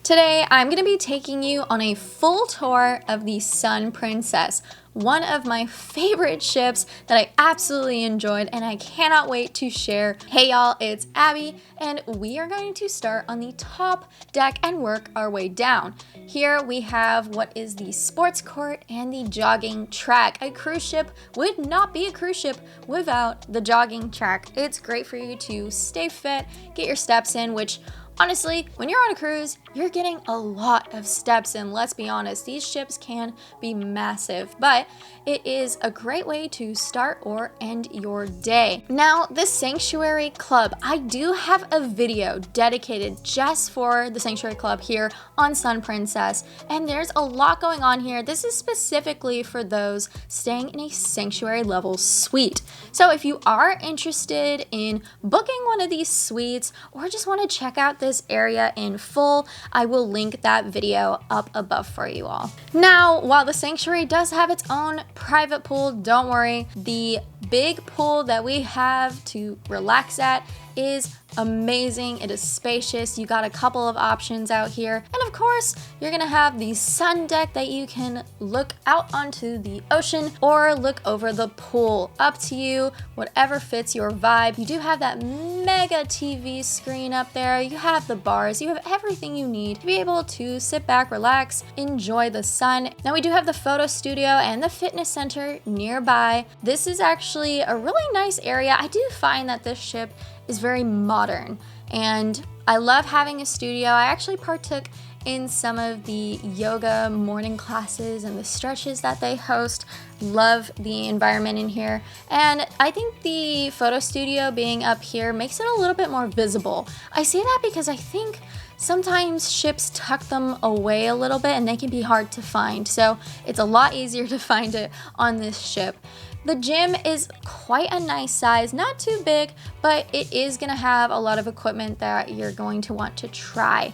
Today, I'm going to be taking you on a full tour of the Sun Princess, one of my favorite ships that I absolutely enjoyed and I cannot wait to share. Hey y'all, it's Abby and we are going to start on the top deck and work our way down. Here we have what is the sports court and the jogging track. A cruise ship would not be a cruise ship without the jogging track. It's great for you to stay fit, get your steps in, which honestly, when you're on a cruise, you're getting a lot of steps in. Let's be honest, these ships can be massive, but it is a great way to start or end your day. Now, the Sanctuary Club, I do have a video dedicated just for the Sanctuary Club here on Sun Princess, and there's a lot going on here. This is specifically for those staying in a Sanctuary level suite. So if you are interested in booking one of these suites or just want to check out this area in full, I will link that video up above for you all. Now, while the Sanctuary does have its own private pool, don't worry, the big pool that we have to relax at is amazing. It is spacious. You got a couple of options out here. And of course, you're gonna have the sun deck that you can look out onto the ocean or look over the pool. Up to you, whatever fits your vibe. You do have that mega TV screen up there. You have the bars. You have everything you need to be able to sit back, relax, enjoy the sun. Now we do have the photo studio and the fitness center nearby. This is actually a really nice area. I do find that this ship is very modern and I love having a studio. I actually partook in some of the yoga morning classes and the stretches that they host. Love the environment in here, and I think the photo studio being up here makes it a little bit more visible. I say that because I think sometimes ships tuck them away a little bit and they can be hard to find, so it's a lot easier to find it on this ship. The gym is quite a nice size, not too big, but it is gonna have a lot of equipment that you're going to want to try.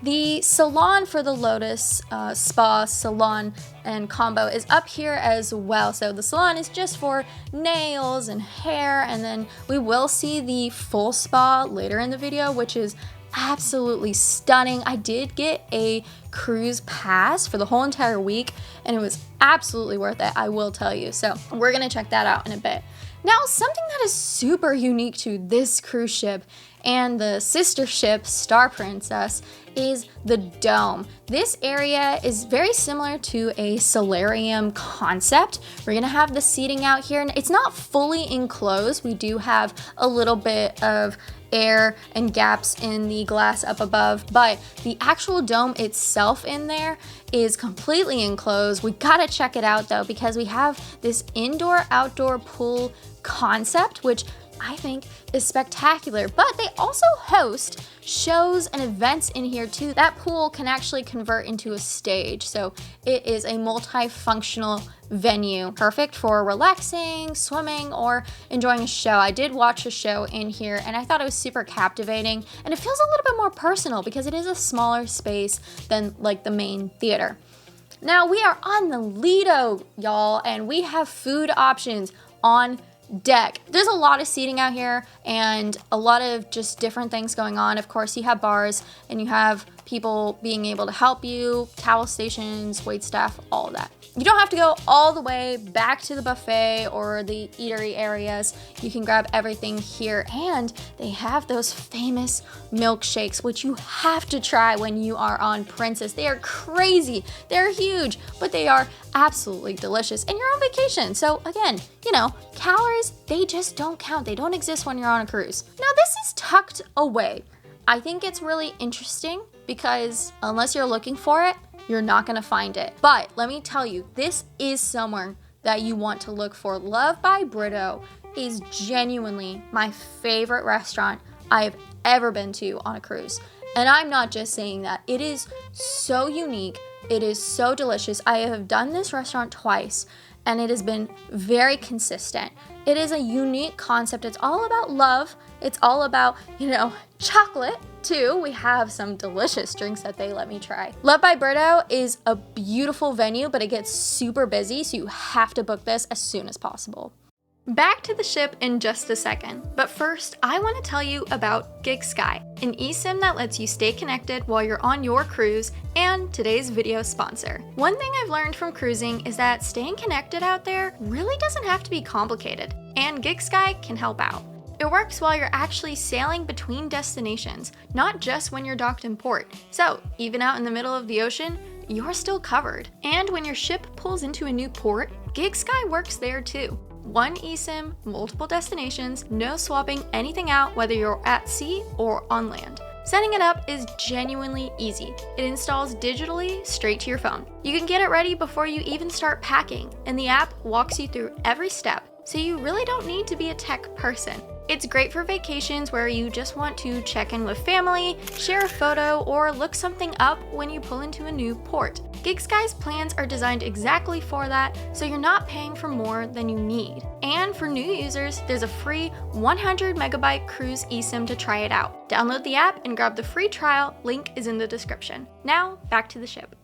The salon for the Lotus spa salon and combo is up here as well. So the salon is just for nails and hair, and then we will see the full spa later in the video, which is absolutely stunning. I did get a cruise pass for the whole entire week and it was absolutely worth it, I will tell you. So we're gonna check that out in a bit. Now, something that is super unique to this cruise ship and the sister ship, Star Princess, is the dome. This area is very similar to a solarium concept. We're gonna have the seating out here, and it's not fully enclosed. We do have a little bit of air and gaps in the glass up above, but the actual dome itself in there is completely enclosed. We gotta check it out though, because we have this indoor-outdoor pool concept, which I think is spectacular, but they also host shows and events in here too. That pool can actually convert into a stage, so it is a multifunctional venue, perfect for relaxing, swimming, or enjoying a show. I did watch a show in here and I thought it was super captivating, and it feels a little bit more personal because it is a smaller space than like the main theater. Now we are on the Lido, y'all, and we have food options on deck. There's a lot of seating out here and a lot of just different things going on. Of course, you have bars and you have people being able to help you, towel stations, wait staff, all of that. You don't have to go all the way back to the buffet or the eatery areas. You can grab everything here, and they have those famous milkshakes, which you have to try when you are on Princess. They are crazy, they're huge, but they are absolutely delicious, and you're on vacation. So again, you know, calories, they just don't count. They don't exist when you're on a cruise. Now this is tucked away. I think it's really interesting because unless you're looking for it, you're not gonna find it. But let me tell you, this is somewhere that you want to look for. Love by Brito is genuinely my favorite restaurant I have ever been to on a cruise. And I'm not just saying that. It is so unique. It is so delicious. I have done this restaurant twice and it has been very consistent. It is a unique concept. It's all about love. It's all about, you know, chocolate too. We have some delicious drinks that they let me try. Love by Brito is a beautiful venue, but it gets super busy, so you have to book this as soon as possible. Back to the ship in just a second, but first I want to tell you about GigSky, an eSIM that lets you stay connected while you're on your cruise, and today's video sponsor. One thing I've learned from cruising is that staying connected out there really doesn't have to be complicated, and GigSky can help out. It works while you're actually sailing between destinations, not just when you're docked in port. So even out in the middle of the ocean, you're still covered. And when your ship pulls into a new port, GigSky works there too. One eSIM, multiple destinations, no swapping anything out whether you're at sea or on land. Setting it up is genuinely easy. It installs digitally straight to your phone. You can get it ready before you even start packing, and the app walks you through every step, so you really don't need to be a tech person. It's great for vacations where you just want to check in with family, share a photo, or look something up when you pull into a new port. GigSky's plans are designed exactly for that, so you're not paying for more than you need. And for new users, there's a free 100 megabyte cruise eSIM to try it out. Download the app and grab the free trial, link is in the description. Now, back to the ship.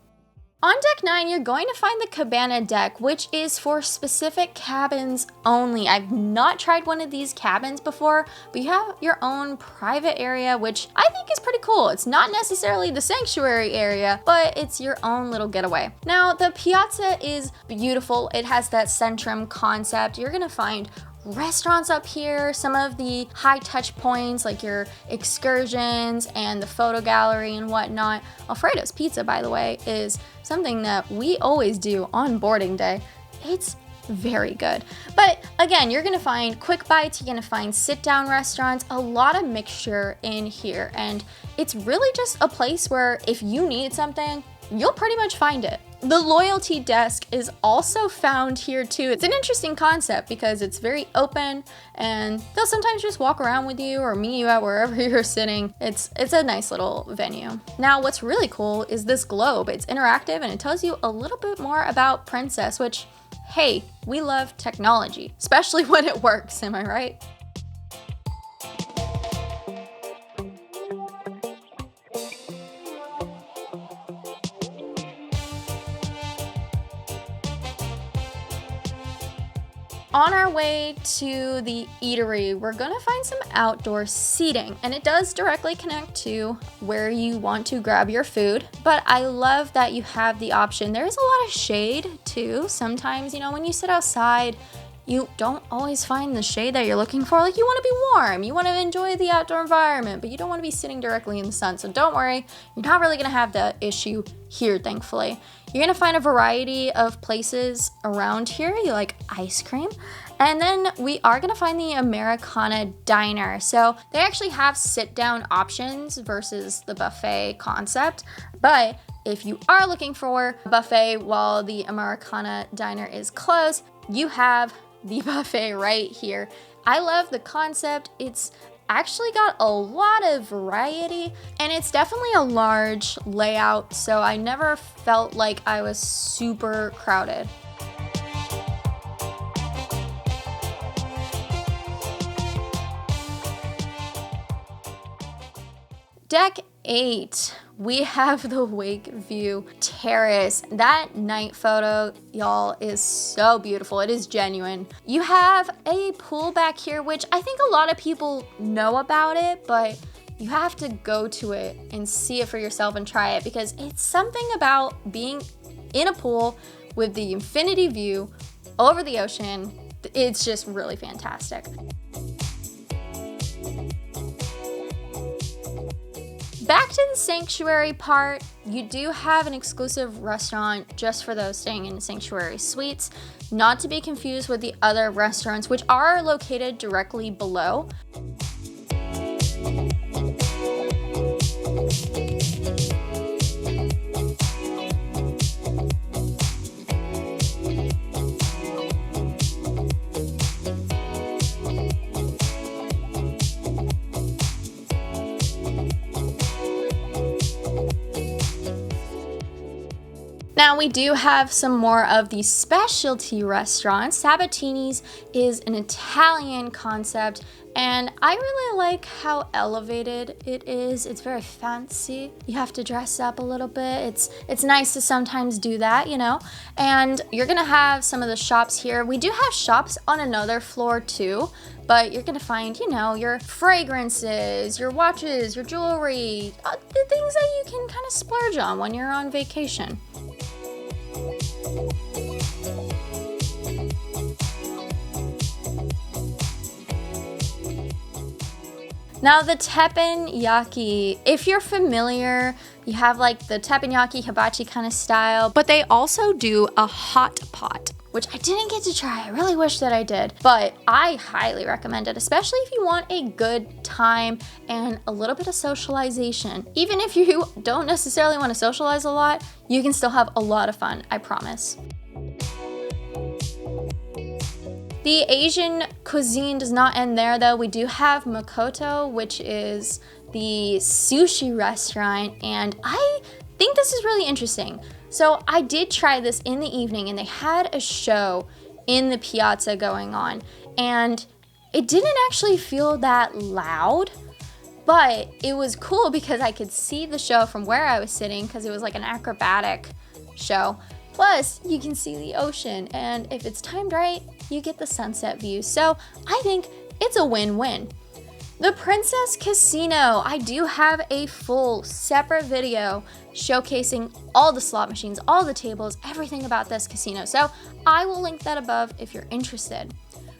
On Deck 9, you're going to find the cabana deck, which is for specific cabins only. I've not tried one of these cabins before, but you have your own private area, which I think is pretty cool. It's not necessarily the sanctuary area, but it's your own little getaway. Now, the piazza is beautiful. It has that centrum concept. You're gonna find restaurants up here, some of the high touch points like your excursions and the photo gallery and whatnot. Alfredo's Pizza, by the way, is something that we always do on boarding day. It's very good. But again, you're gonna find quick bites, you're gonna find sit down restaurants, a lot of mixture in here. And it's really just a place where if you need something, you'll pretty much find it. The loyalty desk is also found here too. It's an interesting concept because it's very open and they'll sometimes just walk around with you or meet you at wherever you're sitting. It's a nice little venue. Now, what's really cool is this globe. It's interactive and it tells you a little bit more about Princess, which, hey, we love technology, especially when it works, am I right? On our way to the eatery, we're gonna find some outdoor seating, and it does directly connect to where you want to grab your food, but I love that you have the option. There's a lot of shade too. Sometimes, when you sit outside, you don't always find the shade that you're looking for. Like, you want to be warm, you want to enjoy the outdoor environment, but you don't want to be sitting directly in the sun. So don't worry, you're not really going to have that issue here, thankfully. You're going to find a variety of places around here. You like ice cream. And then we are going to find the Americana Diner. So they actually have sit-down options versus the buffet concept. But if you are looking for a buffet while the Americana Diner is closed, you have the buffet right here. I love the concept. It's actually got a lot of variety and it's definitely a large layout, so I never felt like I was super crowded. Deck 8, we have the Wakeview Terrace. That night photo, y'all, is so beautiful. It is genuine. You have a pool back here, which I think a lot of people know about it, but you have to go to it and see it for yourself and try it because it's something about being in a pool with the infinity view over the ocean. It's just really fantastic. Back to the sanctuary part, you do have an exclusive restaurant just for those staying in sanctuary suites, not to be confused with the other restaurants, which are located directly below. Now we do have some more of the specialty restaurants. Sabatini's is an Italian concept And I really like how elevated it is. It's very fancy. You have to dress up a little bit. It's nice to sometimes do that, you know? And you're gonna have some of the shops here. We do have shops on another floor too, but you're gonna find, you know, your fragrances, your watches, your jewelry, the things that you can kind of splurge on when you're on vacation. Now the teppanyaki, if you're familiar, you have like the teppanyaki hibachi kind of style, but they also do a hot pot, which I didn't get to try. I really wish that I did, but I highly recommend it, especially if you want a good time and a little bit of socialization. Even if you don't necessarily want to socialize a lot, you can still have a lot of fun, I promise. The Asian cuisine does not end there though. We do have Makoto, which is the sushi restaurant, and I think this is really interesting. So I did try this in the evening, and they had a show in the piazza going on, and it didn't actually feel that loud, but it was cool because I could see the show from where I was sitting because it was like an acrobatic show. Plus, you can see the ocean, and if it's timed right, you get the sunset view. So I think it's a win-win. The Princess Casino. I do have a full separate video showcasing all the slot machines, all the tables, everything about this casino. So I will link that above if you're interested.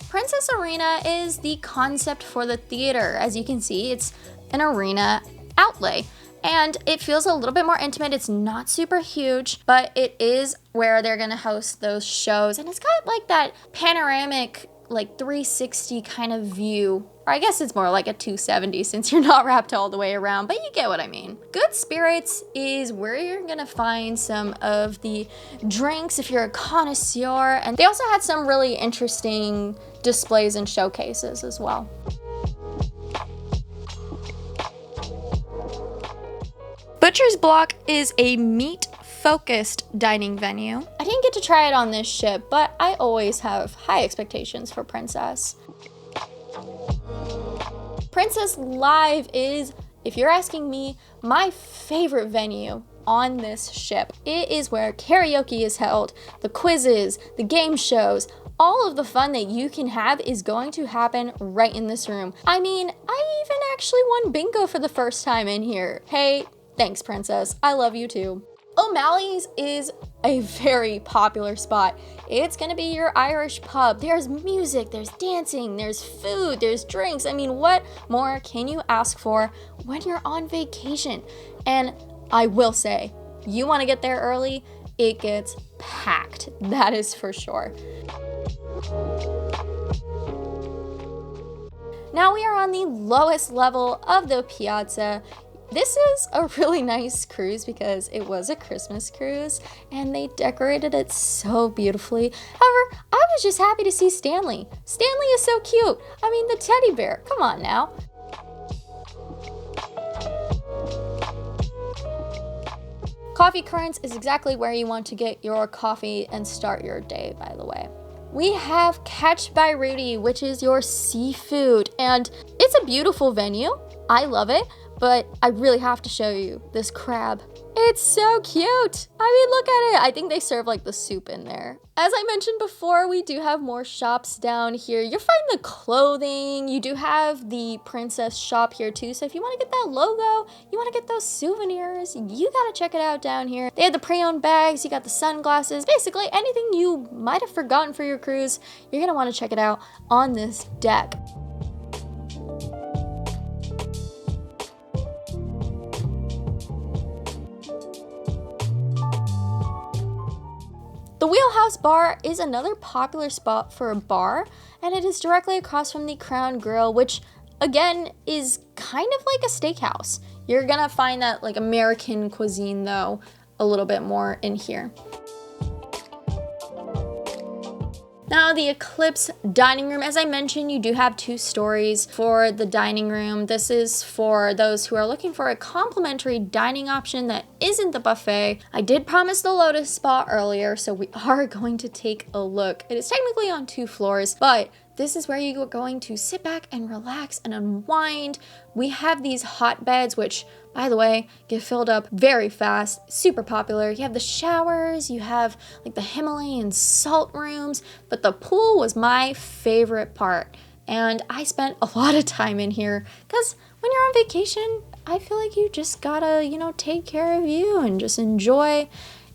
Princess Arena is the concept for the theater. As you can see, it's an arena outlay. And it feels a little bit more intimate. It's not super huge, but it is where they're gonna host those shows. And it's got like that panoramic, like 360 kind of view. Or I guess it's more like a 270 since you're not wrapped all the way around, but you get what I mean. Good Spirits is where you're gonna find some of the drinks if you're a connoisseur. And they also had some really interesting displays and showcases as well. Butcher's Block is a meat-focused dining venue. I didn't get to try it on this ship, but I always have high expectations for Princess. Princess Live is, if you're asking me, my favorite venue on this ship. It is where karaoke is held, the quizzes, the game shows, all of the fun that you can have is going to happen right in this room. I mean, I even actually won bingo for the first time in here. Hey, thanks, Princess. I love you too. O'Malley's is a very popular spot. It's gonna be your Irish pub. There's music, there's dancing, there's food, there's drinks. I mean, what more can you ask for when you're on vacation? And I will say, you wanna get there early, it gets packed. That is for sure. Now we are on the lowest level of the piazza. This is a really nice cruise because it was a Christmas cruise and they decorated it so beautifully. However, I was just happy to see Stanley. Stanley is so cute. I mean, the teddy bear. Come on now. Coffee Currents is exactly where you want to get your coffee and start your day, by the way. We have Catch by Rudy, which is your seafood, and it's a beautiful venue. I love it. But I really have to show you this crab. It's so cute. I mean, look at it. I think they serve like the soup in there. As I mentioned before, we do have more shops down here. You'll find the clothing. You do have the Princess shop here too. So if you want to get that logo, you want to get those souvenirs, you got to check it out down here. They have the pre-owned bags. You got the sunglasses. Basically anything you might have forgotten for your cruise, you're going to want to check it out on this deck. The Wheelhouse Bar is another popular spot for a bar, and it is directly across from the Crown Grill, which again is kind of like a steakhouse. You're gonna find that like American cuisine though a little bit more in here. Now the Eclipse dining room, as I mentioned, you do have 2 stories for the dining room. This is for those who are looking for a complimentary dining option that isn't the buffet. I did promise the Lotus Spa earlier, so we are going to take a look. It is technically on 2 floors, but this is where you are going to sit back and relax and unwind. We have these hot beds, which, by the way, get filled up very fast, super popular. You have the showers, you have like the Himalayan salt rooms, but the pool was my favorite part. And I spent a lot of time in here because when you're on vacation, I feel like you just gotta, take care of you and just enjoy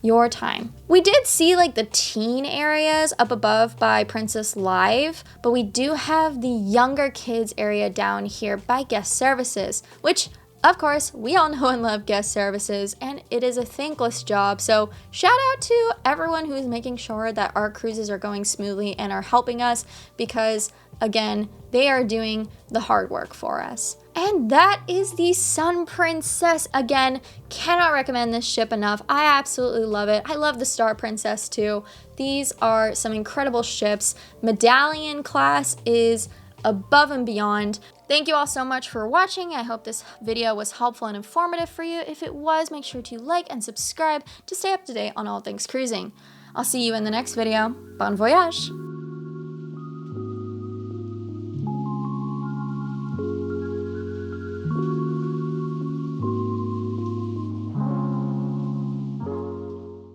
your time. We did see like the teen areas up above by Princess Live, but we do have the younger kids area down here by guest services, which of course, we all know and love guest services, and it is a thankless job. So shout out to everyone who is making sure that our cruises are going smoothly and are helping us because, again, they are doing the hard work for us. And that is the Sun Princess. Again, cannot recommend this ship enough. I absolutely love it. I love the Star Princess too. These are some incredible ships. Medallion class is above and beyond. Thank you all so much for watching. I hope this video was helpful and informative for you. If it was, make sure to like and subscribe to stay up to date on all things cruising. I'll see you in the next video. Bon voyage!